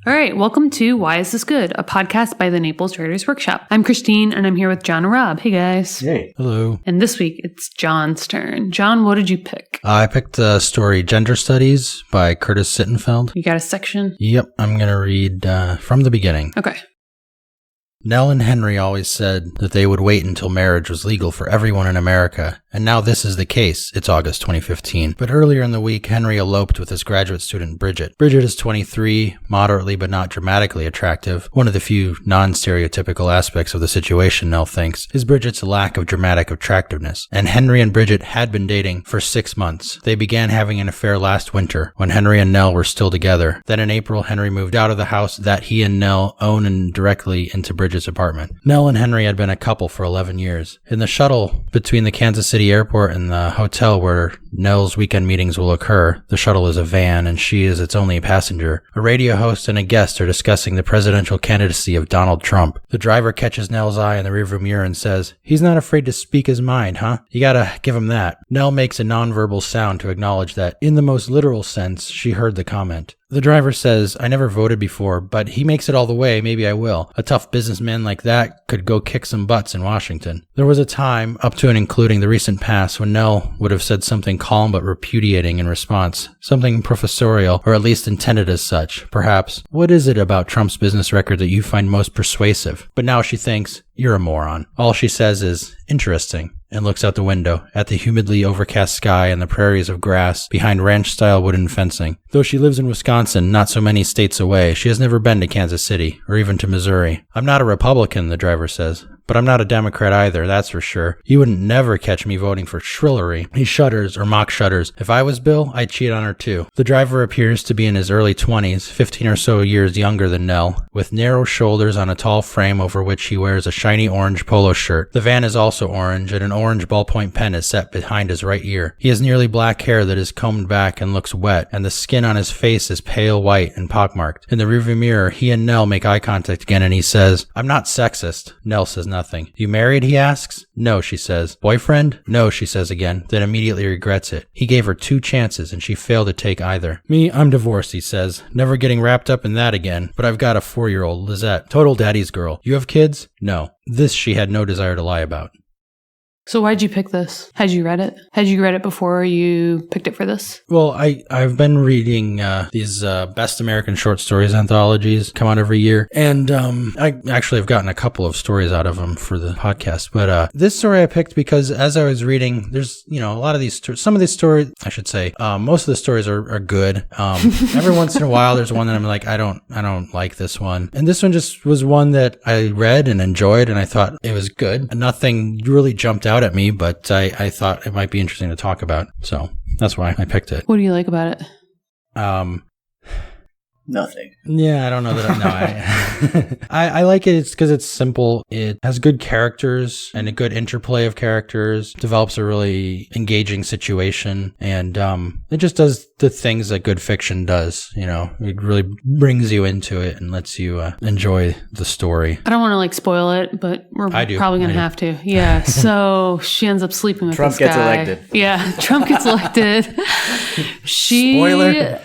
All right, welcome to Why Is This Good, a podcast by the Naples Writers Workshop. I'm Christine, and I'm here with John and Rob. Hey, guys. Hey. Hello. And this week, it's John's turn. John, what did you pick? I picked the story Gender Studies by Curtis Sittenfeld. You got a section? Yep, I'm going to read from the beginning. Okay. Nell and Henry always said that they would wait until marriage was legal for everyone in America, and now this is the case. It's August 2015. But earlier in the week, Henry eloped with his graduate student, Bridget. Bridget is 23, moderately but not dramatically attractive. One of the few non-stereotypical aspects of the situation, Nell thinks, is Bridget's lack of dramatic attractiveness. And Henry and Bridget had been dating for 6 months. They began having an affair last winter, when Henry and Nell were still together. Then in April, Henry moved out of the house that he and Nell own and directly into Bridget's apartment. Nell and Henry had been a couple for 11 years. In the shuttle between the Kansas City airport and the hotel where Nell's weekend meetings will occur, the shuttle is a van and she is its only passenger. A radio host and a guest are discussing the presidential candidacy of Donald Trump. The driver catches Nell's eye in the rearview mirror and says, "He's not afraid to speak his mind, huh? You gotta give him that." Nell makes a nonverbal sound to acknowledge that, in the most literal sense, she heard the comment. The driver says, "I never voted before, but he makes it all the way, maybe I will. A tough businessman like that could go kick some butts in Washington." There was a time, up to and including the recent past, when Nell would have said something calm but repudiating in response, something professorial, or at least intended as such. Perhaps, "What is it about Trump's business record that you find most persuasive?" But now she thinks, "You're a moron." All she says is, "Interesting," and looks out the window at the humidly overcast sky and the prairies of grass behind ranch-style wooden fencing. Though she lives in Wisconsin, not so many states away, she has never been to Kansas City, or even to Missouri. "I'm not a Republican," the driver says, "but I'm not a Democrat either, that's for sure. You wouldn't never catch me voting for Shrillery." He shudders, or mock shudders. "If I was Bill, I'd cheat on her too." The driver appears to be in his early 20s, 15 or so years younger than Nell, with narrow shoulders on a tall frame over which he wears a shiny orange polo shirt. The van is also orange, and an orange ballpoint pen is set behind his right ear. He has nearly black hair that is combed back and looks wet, and the skin on his face is pale white and pockmarked. In the rearview mirror, he and Nell make eye contact again, and he says, "I'm not sexist." Nell says nothing. "You married?" he asks. "No," she says. "Boyfriend?" "No," she says again, then immediately regrets it. He gave her 2 chances, and she failed to take either. "Me, I'm divorced," he says. "Never getting wrapped up in that again. But I've got a 4-year-old, Lizette. Total daddy's girl. You have kids?" "No." This she had no desire to lie about. So why'd you pick this? Had you read it? Had you read it before you picked it for this? Well, I've been reading these Best American Short Stories anthologies, come out every year, and I actually have gotten a couple of stories out of them for the podcast. But this story I picked because as I was reading, there's a lot of these some of these stories, I should say, most of the stories are good. Every once in a while, there's one that I'm like, I don't like this one, and this one just was one that I read and enjoyed, and I thought it was good. Nothing really jumped out at me, but I thought it might be interesting to talk about. So that's why I picked it. What do you like about it? Nothing. Yeah, I don't know that. I like it. It's because it's simple. It has good characters and a good interplay of characters. Develops a really engaging situation, and it just does the things that good fiction does. It really brings you into it and lets you enjoy the story. I don't want to spoil it, but we're probably going to have to. Yeah. So she ends up sleeping with Trump this guy. Trump gets elected. Yeah, Trump gets elected. Spoiler.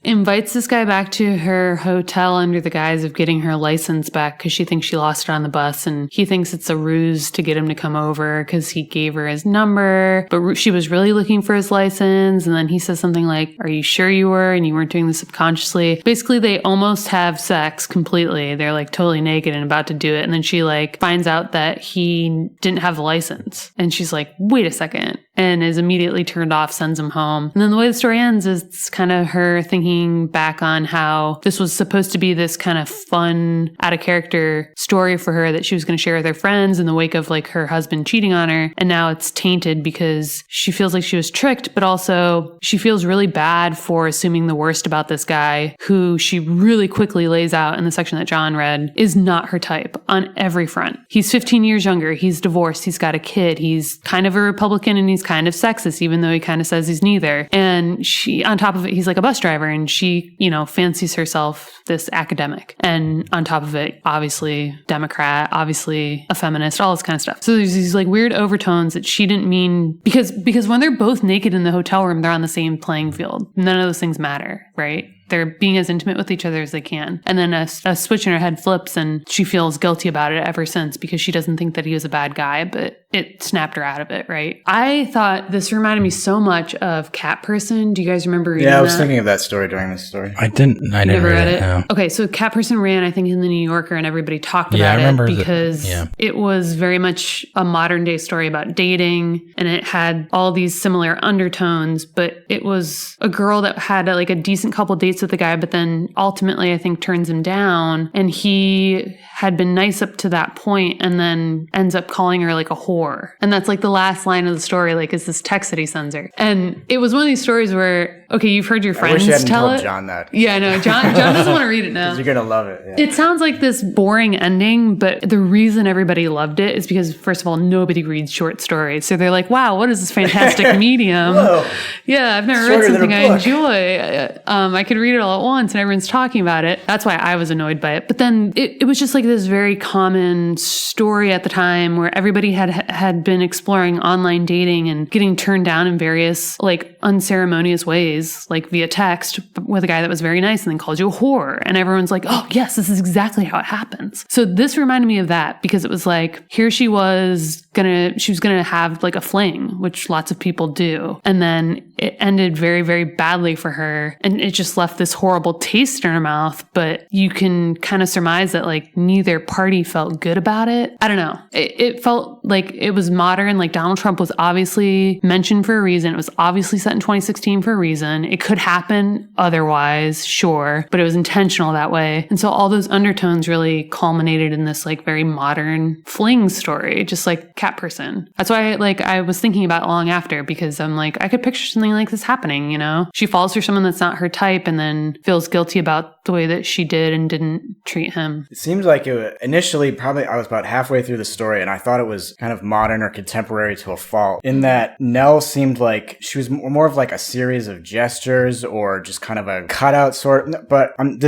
Invites this guy back to her hotel under the guise of getting her license back because she thinks she lost it on the bus, and he thinks it's a ruse to get him to come over because he gave her his number, but she was really looking for his license. And then he says something like, "Are you sure you were and you weren't doing this subconsciously?" Basically, they almost have sex completely. They're totally naked and about to do it, and then she finds out that he didn't have the license, and she's like, "Wait a second," and is immediately turned off, sends him home. And then the way the story ends is it's kind of her thinking back on how this was supposed to be this kind of fun, out of character story for her that she was going to share with her friends in the wake of her husband cheating on her. And now it's tainted because she feels like she was tricked, but also she feels really bad for assuming the worst about this guy who she really quickly lays out in the section that John read is not her type on every front. He's 15 years younger. He's divorced. He's got a kid. He's kind of a Republican and he's kind of sexist, even though he kind of says he's neither. And she, on top of it, he's like a bus driver, and she, fancies herself this academic. And on top of it, obviously Democrat, obviously a feminist, all this kind of stuff. So there's these weird overtones that she didn't mean, because when they're both naked in the hotel room, they're on the same playing field. None of those things matter. right? They're being as intimate with each other as they can. And then a switch in her head flips and she feels guilty about it ever since because she doesn't think that he was a bad guy, but it snapped her out of it, right? I thought this reminded me so much of Cat Person. Do you guys remember reading that? Yeah, I was thinking of that story during this story. I didn't Never read it? No. Okay, so Cat Person ran, I think, in the New Yorker and everybody talked Yeah, I about remember it because it was very much a modern day story about dating and it had all these similar undertones, but it was a girl that had like a decent couple dates with the guy, but then ultimately I think turns him down, and he had been nice up to that point and then ends up calling her like a whore. And that's like the last line of the story, like is this text that he sends her. And it was one of these stories where, okay, you've heard your friends I wish you hadn't tell told it. John that. Yeah, I know. John doesn't want to read it now. You're going to love it. Yeah. It sounds like this boring ending, but the reason everybody loved it is because, first of all, nobody reads short stories. So they're like, wow, what is this fantastic medium? Whoa. Yeah, I've never Shorter read than a something I book. enjoy. I could read it all at once and everyone's talking about it. That's why I was annoyed by it. But then it was just like this very common story at the time where everybody had been exploring online dating and getting turned down in various like unceremonious ways, like via text with a guy that was very nice and then called you a whore. And everyone's like, oh yes, this is exactly how it happens. So this reminded me of that because it was like, here she was gonna have like a fling, which lots of people do. And then it ended very, very badly for her. And it just left this horrible taste in her mouth. But you can kind of surmise that like neither party felt good about it. I don't know. It felt like it was modern. Like Donald Trump was obviously mentioned for a reason. It was obviously set in 2016 for a reason. It could happen otherwise, sure, but it was intentional that way. And so all those undertones really culminated in this like very modern fling story, just like Cat Person. That's why I was thinking about it long after, because I'm like, I could picture something like this happening, you know? She falls for someone that's not her type and then feels guilty about the way that she did and didn't treat him. It seems like initially, probably I was about halfway through the story and I thought it was kind of modern or contemporary to a fault, in that Nell seemed like she was more of like a series of gestures or just kind of a cutout sort. But I'm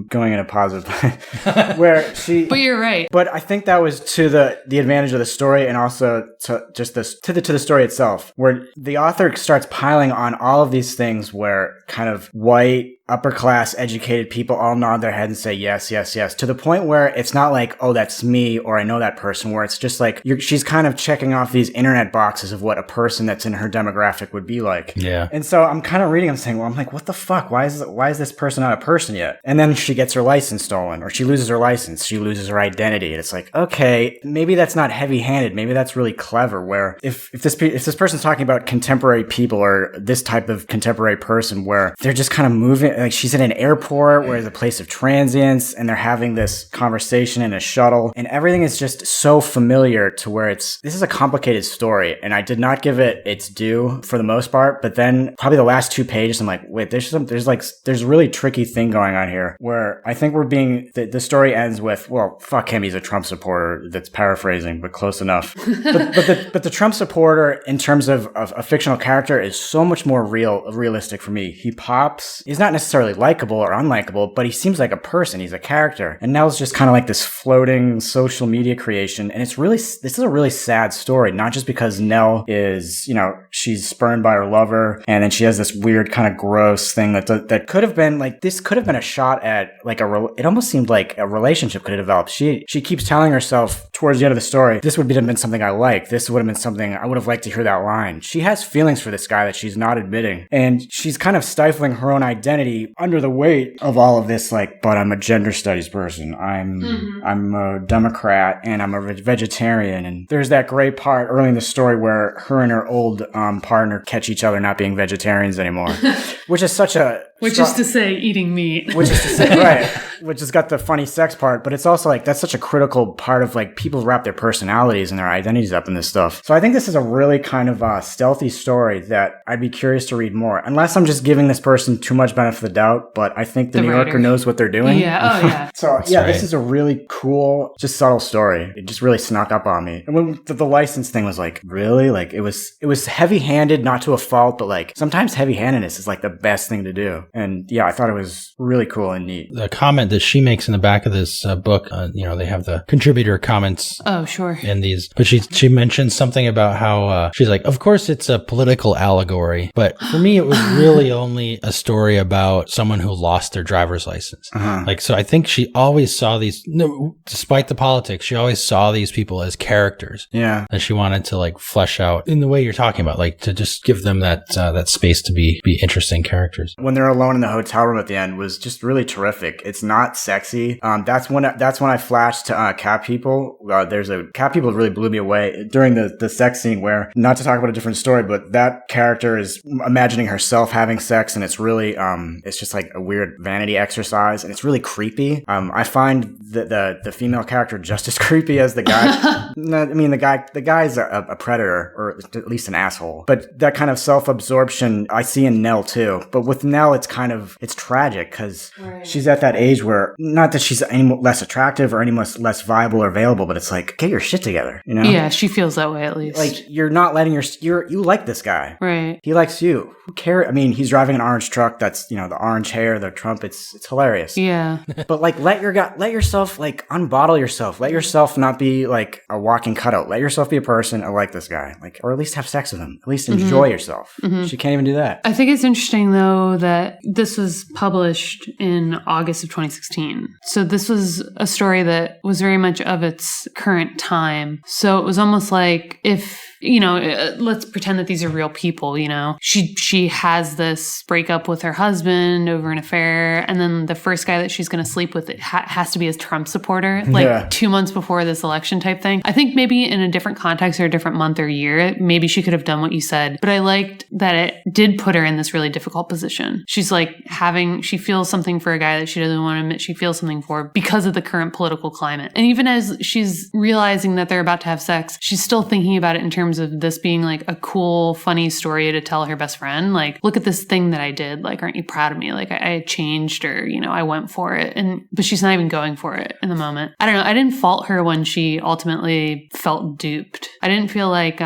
going in a positive where she. But you're right. But I think that was to the advantage of the story and also to just to the story itself, where the author starts piling on all of these things where kind of white, upper class, educated people all nod their head and say yes, yes, yes, to the point where it's not like, oh, that's me or I know that person, where it's just like she's kind of checking off these internet boxes of what a person that's in her demographic would be like. Yeah. And so I'm kind of reading, I'm saying, well, I'm like, what the fuck? Why is this person not a person yet? And then she gets her license stolen, or she loses her license, she loses her identity. And it's like, okay, maybe that's not heavy-handed. Maybe that's really clever, where if this person's talking about contemporary people or this type of contemporary person where they're just kind of moving, like she's in an airport where it's a place of transients and they're having this conversation in a shuttle and everything is just so familiar to where this is a complicated story, and I did not give it its due for the most part. But then probably the last 2 pages, I'm like, wait, there's a really tricky thing going on here where I think the story ends with, well, fuck him, he's a Trump supporter. That's paraphrasing, but close enough. but the Trump supporter in terms of a fictional character is so much more realistic for me. He pops. He's not necessarily likable or unlikable, but he seems like a person. He's a character. And Nell's just kind of like this floating social media creation. And this is a really sad story, not just because Nell is, she's spurned by her lover, and then she has this weird kind of gross thing that could have been like, this could have been a shot at like it almost seemed like a relationship could have developed. She keeps telling herself towards the end of the story, this would have been something I like. This would have been something I would have liked to hear that line. She has feelings for this guy that she's not admitting. And she's kind of stifling her own identity under the weight of all of this, like, but I'm a gender studies person. I'm a Democrat and I'm a vegetarian. And there's that great part early in the story where her and her old partner catch each other not being vegetarians anymore, which is such a... Which is to say, eating meat. Which is to say, right. Which has got the funny sex part, but it's also like, that's such a critical part of like people wrap their personalities and their identities up in this stuff. So I think this is a really kind of stealthy story that I'd be curious to read more, unless I'm just giving this person too much benefit of the doubt. But I think the New Yorker knows what they're doing. Yeah. Oh yeah. So That's yeah, right. This is a really cool, just subtle story. It just really snuck up on me. And when the license thing was like, really? Like it was heavy handed, not to a fault, but like sometimes heavy handedness is like the best thing to do. And yeah, I thought it was really cool and neat. The comment that she makes in the back of this book, they have the contributor comments. Oh, sure. In these, but she mentioned something about how she's like, of course it's a political allegory, but for me it was really only a story about someone who lost their driver's license. Like, so I think she always saw these, despite the politics, she always saw these people as characters. Yeah. That she wanted to like flesh out in the way you're talking about, like to just give them that space to be interesting characters. When they're alone in the hotel room at the end was just really terrific. It's not sexy. That's when I flashed to Cat People. There's a Cat People really blew me away during the sex scene where, not to talk about a different story, but that character is imagining herself having sex, and it's really it's just like a weird vanity exercise, and it's really creepy. I find the female character just as creepy as the guy. No, I mean, the guy's a predator, or at least an asshole. But that kind of self-absorption I see in Nell too. But with Nell, it's tragic because she's at that age where, not that she's any less attractive or any less viable or available, but it's like, get your shit together, you know? Yeah, she feels that way at least. Like, you're not letting you like this guy. Right. He likes you. Who cares? I mean, he's driving an orange truck that's, the orange hair, the trumpets. It's hilarious. Yeah. But like, let yourself like unbottle yourself. Let yourself not be like a walking cutout. Let yourself be a person. I like this guy. Like, or at least have sex with him. At least enjoy yourself. She can't even do that. I think it's interesting though that this was published in August of 2016. So this was a story that was very much of its current time. So it was almost like if, let's pretend that these are real people, she has this breakup with her husband over an affair, and then the first guy that she's going to sleep with has to be a Trump supporter, 2 months before this election type thing. I think maybe in a different context or a different month or year, maybe she could have done what you said, but I liked that it did put her in this really difficult position. She's like she feels something for a guy that she doesn't want to admit she feels something for because of the current political climate. And even as she's realizing that they're about to have sex, she's still thinking about it in terms of this being like a cool, funny story to tell her best friend. Like, look at this thing that I did. Like, aren't you proud of me? Like, I changed, or, I went for it. But she's not even going for it in the moment. I don't know. I didn't fault her when she ultimately felt duped. I didn't feel like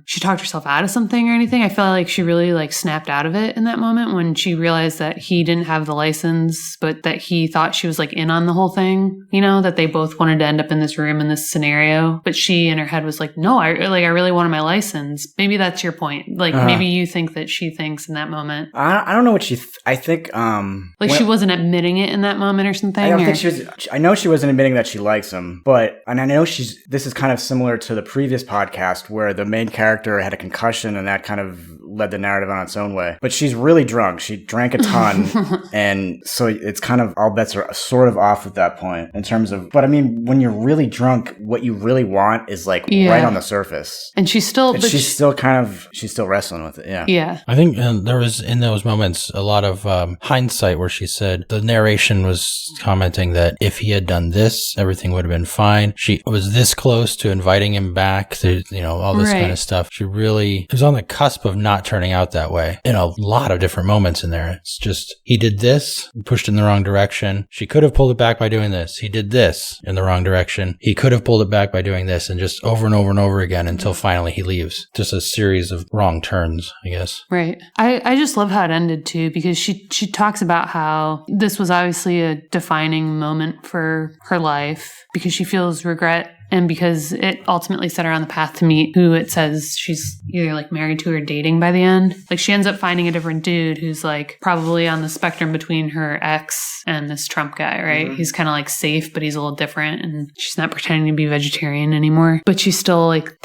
she talked herself out of something or anything. I felt like she really like snapped out of it in that moment when she realized that he didn't have the license, but that he thought she was like in on the whole thing, that they both wanted to end up in this room in this scenario. But she in her head was like, no, I really wanted my license. Maybe that's your point. Like, maybe you think that she thinks in that moment. I don't know what she I think she wasn't admitting it in that moment or something. I don't think she was. I know she wasn't admitting that she likes him, and I know this is kind of similar to the previous podcast where the main character had a concussion, and that kind of led the narrative on its own way. But she's really drunk. She drank a ton, and so it's kind of all bets are sort of off at that point in terms of. But I mean, when you're really drunk, what you really want is like right on the surface. And she's still wrestling with it. Yeah. Yeah. I think there was in those moments a lot of hindsight where she said the narration was commenting that if he had done this, everything would have been fine. She was this close to inviting him back to, all this kind of stuff. She really was on the cusp of not turning out that way in a lot of different moments in there. It's just, he did this, pushed in the wrong direction. She could have pulled it back by doing this. He did this in the wrong direction. He could have pulled it back by doing this, and just over and over and over again until finally he leaves. Just a series of wrong turns, I guess. Right. I just love how it ended too, because she talks about how this was obviously a defining moment for her life because she feels regret and because it ultimately set her on the path to meet who it says she's either like married to or dating by the end. Like, she ends up finding a different dude who's like probably on the spectrum between her ex and this Trump guy, right? He's kind of like safe, but he's a little different, and she's not pretending to be vegetarian anymore. But she still like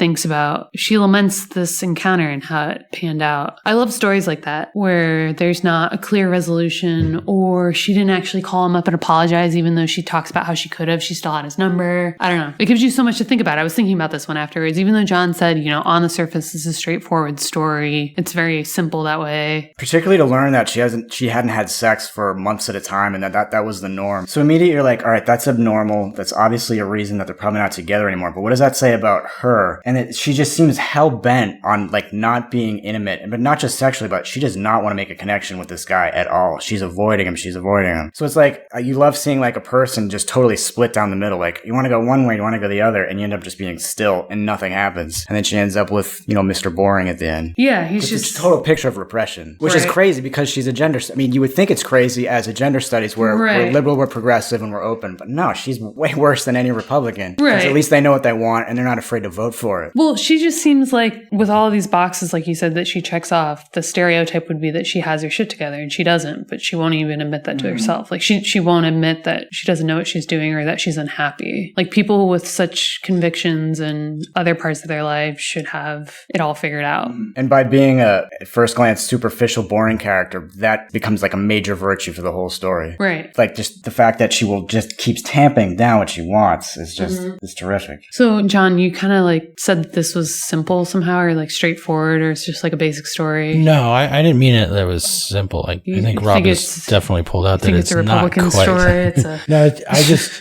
she laments this encounter and how it panned out. I love stories like that where there's not a clear resolution, or she didn't actually call him up and apologize even though she talks about how she could have. She still had his number. I don't know. It gives you so much to think about. I was thinking about this one afterwards. Even though John said, on the surface, this is a straightforward story. It's very simple that way. Particularly to learn that she hadn't had sex for months at a time, and that was the norm. So immediately you're like, all right, that's abnormal. That's obviously a reason that they're probably not together anymore. But what does that say about her? And she just seems hell bent on like not being intimate, but not just sexually, but she does not want to make a connection with this guy at all. She's avoiding him. So it's like you love seeing like a person just totally split down the middle. Like, you want to go one way, you want to go the other, and you end up just being still and nothing happens. And then she ends up with, Mr. Boring at the end. Yeah, he's It's just a total picture of repression, which is crazy because she's a gender. I mean, you would think it's crazy as a gender studies where we're liberal, we're progressive, and we're open. But no, she's way worse than any Republican. Right. At least they know what they want, and they're not afraid to vote for it. Well, she just seems like, with all of these boxes, like you said, that she checks off, the stereotype would be that she has her shit together, and she doesn't, but she won't even admit that to herself. Like, she won't admit that she doesn't know what she's doing or that she's unhappy. Like, people with such convictions and other parts of their lives should have it all figured out. And by being a, at first glance, superficial, boring character, that becomes like a major virtue for the whole story. Right. Like, just the fact that she will just keeps tamping down what she wants is just, is terrific. So, John, you kind of like said that this was simple somehow, or like straightforward, or it's just like a basic story. No, I didn't mean it that was simple. I think Rob has definitely pulled out that it's a Republican not quite. Story. No,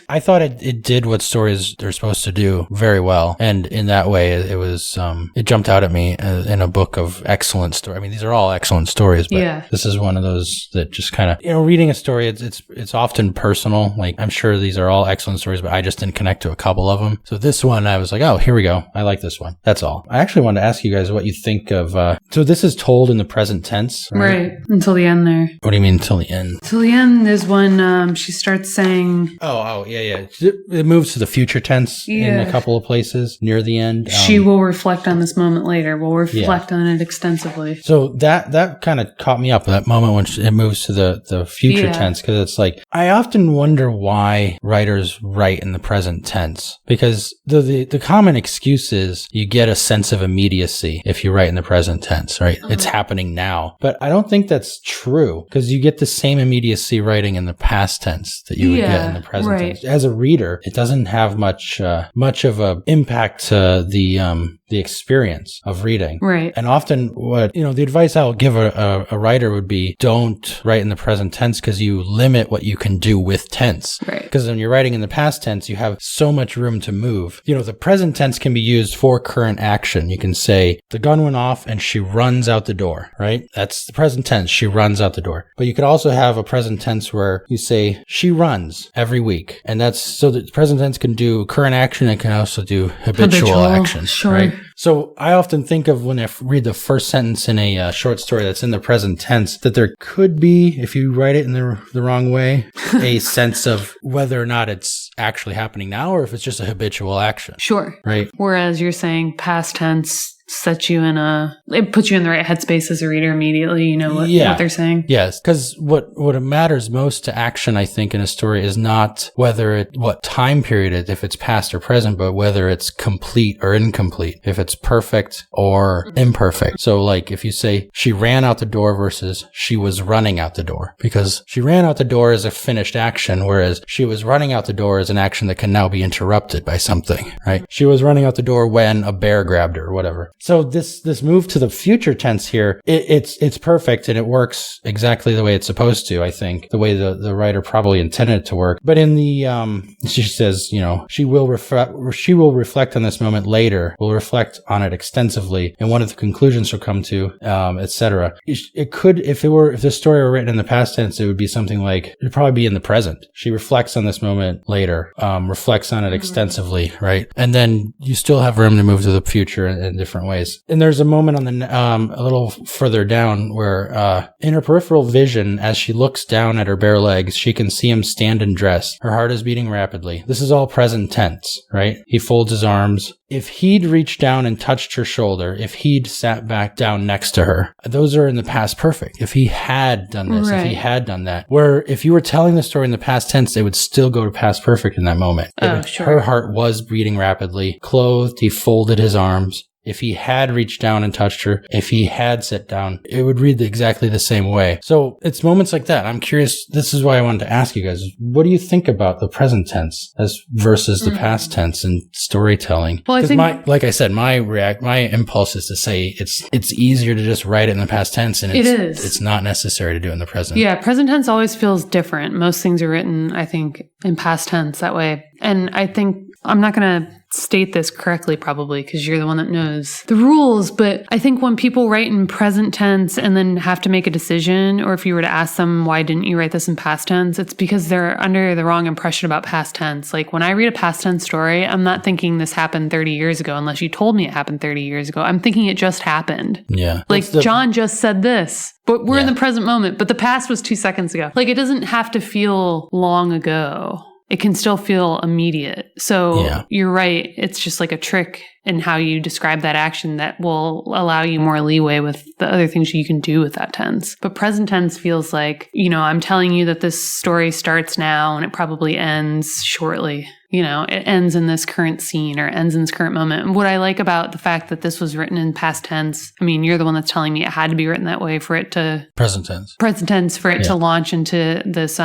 I thought it did what stories are supposed to do very well, and in that way, it was it jumped out at me in a book of excellent story. I mean, these are all excellent stories, but this is one of those that just kind of, reading a story, it's often personal. Like, I'm sure these are all excellent stories, but I just didn't connect to a couple of them. So this one, I was like, oh, here we go. I like this one. That's all. I actually wanted to ask you guys what you think of. So this is told in the present tense, right? Until the end there. What do you mean until the end? Till the end is when she starts saying, Oh, yeah. It moves to the future tense in a couple of places near the end. She will reflect on this moment later. We'll reflect on it extensively. So that kind of caught me up, that moment when it moves to the future tense, because it's like, I often wonder why writers write in the present tense, because the common excuse is you get a sense of immediacy if you write in the present tense, right? It's happening now. But I don't think that's true, because you get the same immediacy writing in the past tense that you would get in the present tense. As a reader, it doesn't have much of a impact to the experience of reading. Right. And often what, the advice I'll give a writer would be, don't write in the present tense because you limit what you can do with tense. Right. Because when you're writing in the past tense, you have so much room to move. The present tense can be used for current action. You can say, the gun went off and she runs out the door, right? That's the present tense. She runs out the door. But you could also have a present tense where you say, she runs every week. And that's so that the present tense can do current action and can also do habitual action. Sure. Right? So I often think of, when I read the first sentence in a short story that's in the present tense, that there could be, if you write it in the wrong way, a sense of whether or not it's actually happening now or if it's just a habitual action. Sure. Right. Whereas you're saying past tense it puts you in the right headspace as a reader immediately. You know what they're saying? Yes. Because what matters most to action, I think, in a story is not what time period it, if it's past or present, but whether it's complete or incomplete, if it's perfect or imperfect. So like if you say she ran out the door versus she was running out the door, because she ran out the door is a finished action, whereas she was running out the door is an action that can now be interrupted by something, right? She was running out the door when a bear grabbed her or whatever. So this move to the future tense here, it's perfect and it works exactly the way it's supposed to, I think, the way the writer probably intended it to work. But in the, she says, she will reflect on this moment later, will reflect on it extensively, and one of the conclusions she'll come to, etc. It could, if this story were written in the past tense, it would be something like, it'd probably be in the present. She reflects on this moment later, reflects on it extensively, right? And then you still have room to move to the future in different ways. And there's a moment on the a little further down where in her peripheral vision, as she looks down at her bare legs, she can see him stand and dress. Her heart is beating rapidly. This is all present tense, right? He folds his arms. If he'd reached down and touched her shoulder, if he'd sat back down next to her, those are in the past perfect. If he had done this, if he had done that. Where if you were telling the story in the past tense, they would still go to past perfect in that moment. Sure. Her heart was beating rapidly. Clothed, he folded his arms. If he had reached down and touched her, if he had sat down, it would read exactly the same way. So it's moments like that. I'm curious. This is why I wanted to ask you guys, what do you think about the present tense as versus the past tense in storytelling? Well, I think, like I said, my impulse is to say it's easier to just write it in the past tense, and it's not necessary to do it in the present. Yeah, present tense always feels different. Most things are written, I think, in past tense that way. And I think I'm not going to state this correctly probably because you're the one that knows the rules, but I think when people write in present tense and then have to make a decision, or if you were to ask them, why didn't you write this in past tense? It's because they're under the wrong impression about past tense. Like when I read a past tense story, I'm not thinking this happened 30 years ago unless you told me it happened 30 years ago. I'm thinking it just happened. Yeah. Like John just said this, but we're in the present moment, but the past was 2 seconds ago. Like it doesn't have to feel long ago. It can still feel immediate. So you're right. It's just like a trick in how you describe that action that will allow you more leeway with the other things you can do with that tense. But present tense feels like, I'm telling you that this story starts now and it probably ends shortly. It ends in this current scene or ends in this current moment. And what I like about the fact that this was written in past tense, I mean, you're the one that's telling me it had to be written that way for it to... Present tense for it to launch into this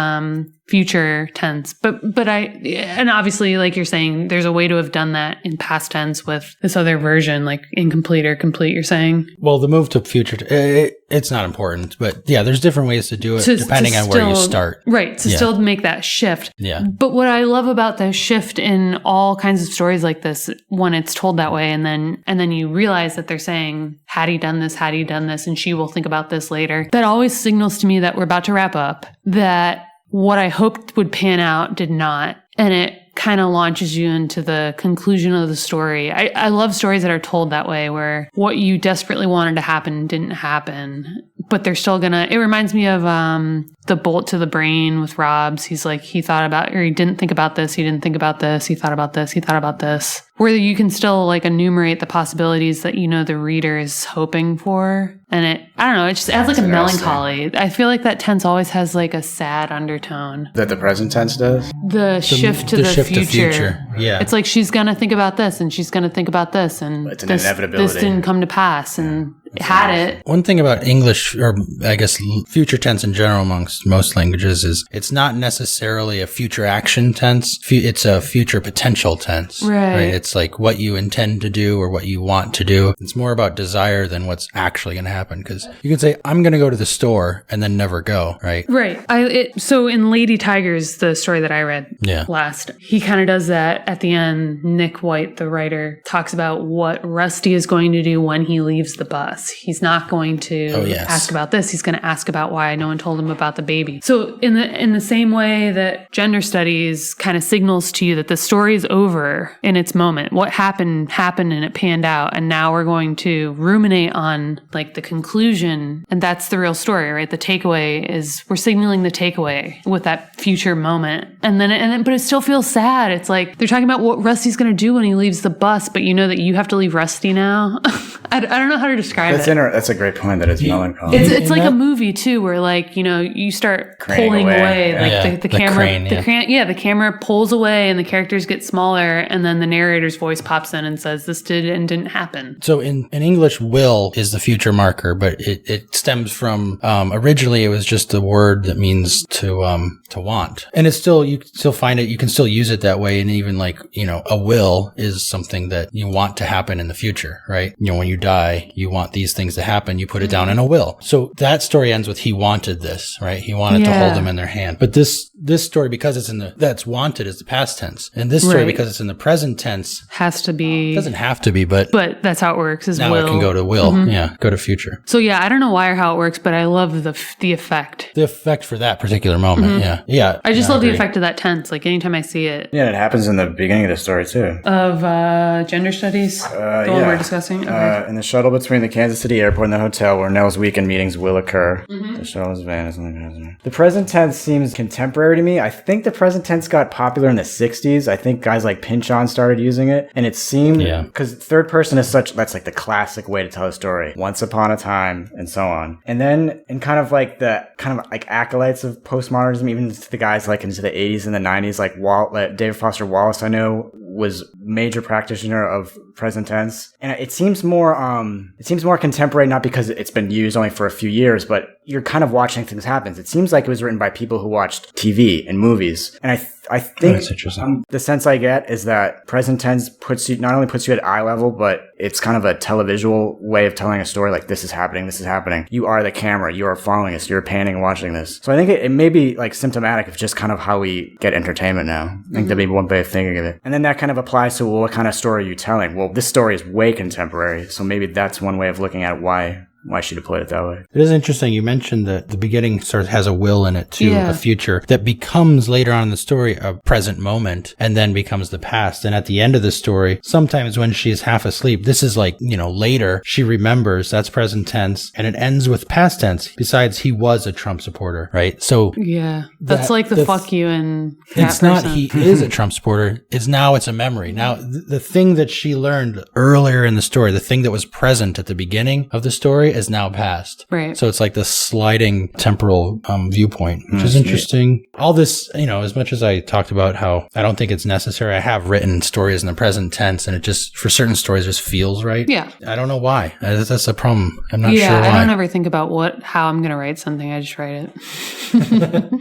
future tense. But and obviously, like you're saying, there's a way to have done that in past tense with this other version, like incomplete or complete, you're saying? Well, the move to future, it's not important, but there's different ways to do it depending on where you start. Right, to still make that shift. Yeah. But what I love about the shift in all kinds of stories like this, when it's told that way, and then you realize that they're saying, had he done this, and she will think about this later, that always signals to me that we're about to wrap up, that what I hoped would pan out did not. And it kind of launches you into the conclusion of the story. I love stories that are told that way, where what you desperately wanted to happen didn't happen, but they're still gonna... It reminds me of The Bolt to the Brain with Robbs. He's like, he didn't think about this, he didn't think about this, he thought about this, he thought about this. Where you can still like enumerate the possibilities that the reader is hoping for. And it just adds like a melancholy. I feel like that tense always has like a sad undertone. That the present tense does? The shift to the future. Yeah. It's like she's going to think about this and she's going to think about this, and it's an inevitability. This didn't come to pass, and it had it. One thing about English, or I guess future tense in general amongst most languages, is it's not necessarily a future action tense. It's a future potential tense. Right. It's like what you intend to do or what you want to do. It's more about desire than what's actually going to happen. Because you can say, I'm going to go to the store and then never go, right? Right. So in Lady Tigers, the story that I read last, he kind of does that at the end. Nick White, the writer, talks about what Rusty is going to do when he leaves the bus. He's not going to ask about this. He's going to ask about why no one told him about the baby. So in the same way that gender studies kind of signals to you that the story is over in its moment, what happened and it panned out, and now we're going to ruminate on like the conclusion, and that's the real story, right? The takeaway is we're signaling the takeaway with that future moment, but it still feels sad. It's like they're talking about what Rusty's going to do when he leaves the bus, but you know that you have to leave Rusty now. I don't know how to describe it. That's a great point. That it's melancholy. It's like a movie too, where like you start pulling away, like the camera, the camera pulls away, and the characters get smaller, and then the narrator's voice pops in and says, "This did and didn't happen." So in English, will is the future marker, but it stems from originally it was just the word that means to want, and it's still you still find it. You can still use it that way, and even like a will is something that you want to happen in the future, right? When you die, you want these things to happen. You put it down in a will. So that story ends with he wanted this, right? He wanted to hold them in their hand. But this story, because it's that's wanted, is the past tense, and this story, because it's in the present tense, has to be. Doesn't have to be, but that's how it works. Is now will. It can go to will, go to future. So I don't know why or how it works, but I love the effect. The effect for that particular moment, yeah. I just love the effect of that tense. Like anytime I see it. Yeah, it happens in the beginning of the story too. Of gender studies, the one we're discussing. Okay. In the shuttle between the Kansas City airport and the hotel where Nell's weekend meetings will occur. The shuttle's van is the present tense seems contemporary to me. I think the present tense got popular in the 60s. I think guys like Pynchon started using it, and it seemed because third person is that's like the classic way to tell a story. Once upon a time, and so on. And then in kind of like acolytes of postmodernism, even to the guys like into the 80s and the 90s, like David Foster Wallace, I know, was major practitioner of present tense. And it seems more contemporary, not because it's been used only for a few years, but you're kind of watching things happen. It seems like it was written by people who watched TV and movies. And I think the sense I get is that present tense not only puts you at eye level, but it's kind of a televisual way of telling a story. Like, this is happening, this is happening. You are the camera. You are following us. You're panning and watching this. So I think it may be like symptomatic of just kind of how we get entertainment now. I think that'd be one way of thinking of it. And then that kind of applies to, well, what kind of story are you telling? Well, this story is way contemporary. So maybe that's one way of looking at why she deployed it that way. It is interesting. You mentioned that the beginning sort of has a will in it to a future that becomes later on in the story a present moment and then becomes the past. And at the end of the story, sometimes when she's half asleep, this is like, later, she remembers, that's present tense, and it ends with past tense. Besides, he was a Trump supporter, right? So yeah, that's like the fuck you and that it's not person. He is a Trump supporter. It's a memory. Now, the thing that she learned earlier in the story, the thing that was present at the beginning of the story is now past. Right. So it's like this sliding temporal viewpoint, which is interesting. All this, as much as I talked about how I don't think it's necessary, I have written stories in the present tense and it just, for certain stories, just feels right. Yeah. I don't know why. That's a problem. I'm not sure why. I don't ever think about how I'm going to write something. I just write it.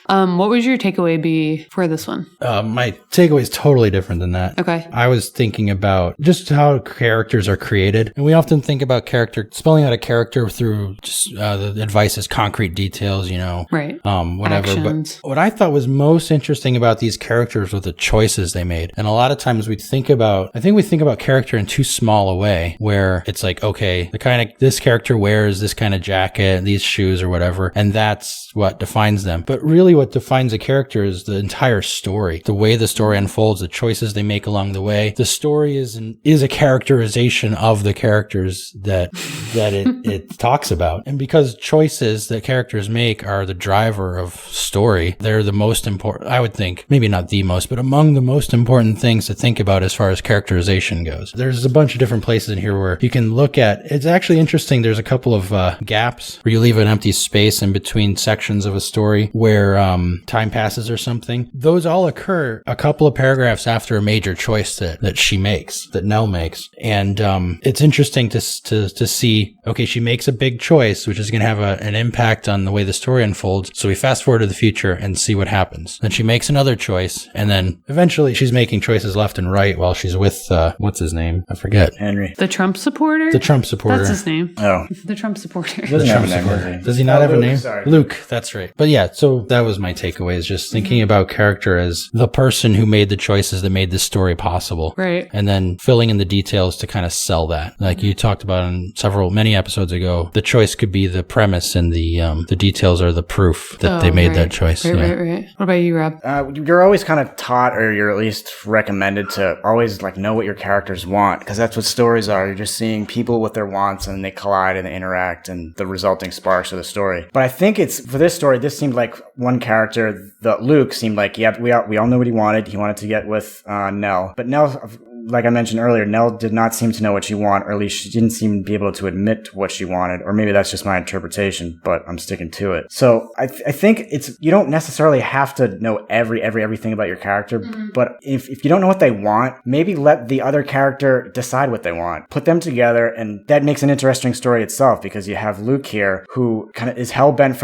What would your takeaway be for this one? My takeaway is totally different than that. Okay. I was thinking about just how characters are created. And we often think about spelling out a character through just the advice is concrete details, Right. Whatever. Actions. But what I thought was most interesting about these characters were the choices they made. And a lot of times I think about character in too small a way, where it's like, okay, this character wears this kind of jacket, these shoes or whatever, and that's what defines them. But really what defines a character is the entire story, the way the story unfolds, the choices they make along the way. The story is a characterization of the characters that it talks about. And because choices that characters make are the driver of story, they're the most important, I would think, maybe not the most, but among the most important things to think about as far as characterization goes. There's a bunch of different places in here where you can look at, it's actually interesting. There's a couple of gaps where you leave an empty space in between sections of a story where time passes or something. Those all occur a couple of paragraphs after a major choice that Nell makes. And it's interesting to see, okay, she makes a big choice, which is going to have an impact on the way the story unfolds. So we fast forward to the future and see what happens. Then she makes another choice, and then eventually she's making choices left and right while she's with, what's his name? I forget. Henry. The Trump supporter? The Trump supporter. That's his name. Oh. The Trump supporter. He doesn't have a name, does he? Does he not have a name? Sorry. Luke, that's right. But yeah, so that was my takeaway, is just thinking about character as the person who made the choices that made this story possible. Right. And then filling in the details to kind of sell that. Like you talked about in many episodes ago, the choice could be the premise and the details are the proof that they made that choice. Right. What about you, Rob? You're always kind of taught, or you're at least recommended to always know what your characters want, because that's what stories are. You're just seeing people with their wants and they collide and they interact and the resulting sparks of the story. But I think for this story, this seemed like one character, Luke, seemed like, we all know what he wanted. He wanted to get with Nell. But Nell, like I mentioned earlier, Nell did not seem to know what she wanted, or at least she didn't seem to be able to admit what she wanted, or maybe that's just my interpretation, but I'm sticking to it. So I think you don't necessarily have to know everything about your character, but if you don't know what they want, maybe let the other character decide what they want. Put them together, and that makes an interesting story itself, because you have Luke here, who kind of is hell-bent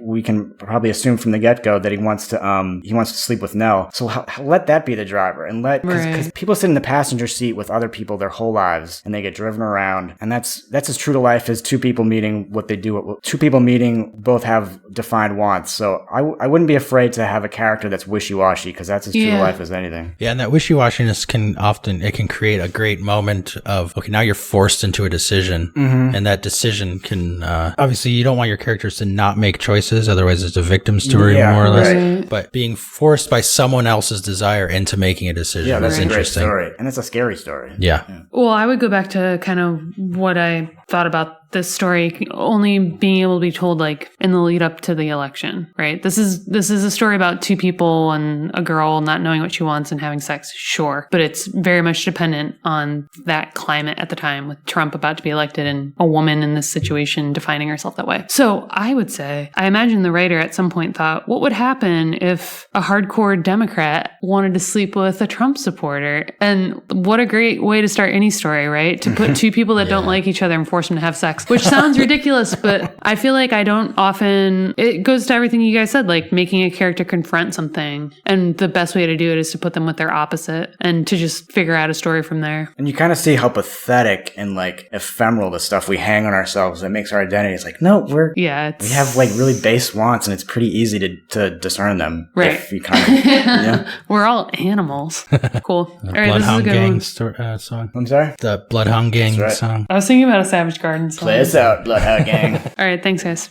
we can probably assume from the get-go that he wants to sleep with Nell. So let that be the driver, and because people sit in the passenger seat with other people their whole lives, and they get driven around, and that's as true to life as two people meeting what they do. Two people meeting both have defined wants. So I wouldn't be afraid to have a character that's wishy-washy, because that's as true to life as anything. Yeah, and that wishy-washiness can create a great moment of, okay, now you're forced into a decision, and that decision can obviously you don't want your characters to not make choices, otherwise it's a victim story more or less. Right. But being forced by someone else's desire into making a decision that's is a great interesting. story, and it's a scary story. Yeah. Well, I would go back to kind of what I thought about this story only being able to be told like in the lead up to the election, right? This is a story about two people and a girl not knowing what she wants and having sex, sure. But it's very much dependent on that climate at the time with Trump about to be elected and a woman in this situation defining herself that way. So I would say, I imagine the writer at some point thought, what would happen if a hardcore Democrat wanted to sleep with a Trump supporter? And what a great way to start any story, right? To put two people that don't like each other and force them to have sex, which sounds ridiculous, but I feel like I don't often, it goes to everything you guys said, like making a character confront something. And the best way to do it is to put them with their opposite and to just figure out a story from there. And you kind of see how pathetic and like ephemeral the stuff we hang on ourselves that makes our identity. It's like, no, we have like really base wants and it's pretty easy to discern them. Right. If you kind of, We're all animals. Cool. The All right, this is a Bloodhound good Gang one. song. I'm sorry? The Bloodhound Gang That's right. song. I was thinking about a Savage Garden song. Play us out, Bloodhound Gang. All right, thanks guys.